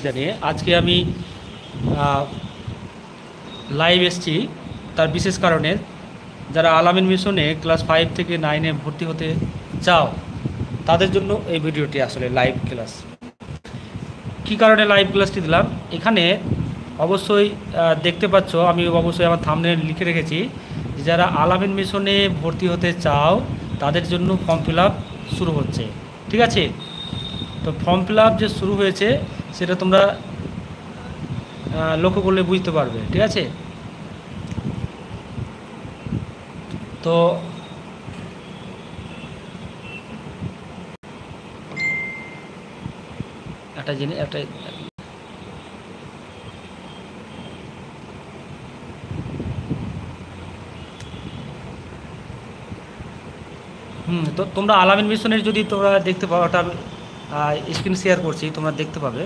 জানিয়ে আজকে আমি লাইভ এসেছি তার বিশেষ কারণে। যারা আলামিন মিশনে ক্লাস 5 থেকে 9-এ ভর্তি হতে চাও তাদের জন্য এই ভিডিওটি আসলে লাইভ ক্লাস। কী কারণে লাইভ ক্লাসটি দিলাম এখানে অবশ্যই দেখতে পাচ্ছ, আমি অবশ্যই আমার থাম্বনেইলে লিখে রেখেছি যে যারা আলামিন মিশনে ভর্তি হতে চাও তাদের জন্য ফর্ম ফিল আপ শুরু হচ্ছে। ঠিক আছে, তো ফর্ম ফিল আপ যে শুরু হয়েছে সেটা তোমরা লক্ষ্য করলে বুঝতে পারবে। ঠিক আছে, তো একটা জিনিস তো তোমরা আলামিন মিশনের যদি তোমরা দেখতে পাও, ওটা স্ক্রিন শেয়ার করছি, তোমরা দেখতে পাবে।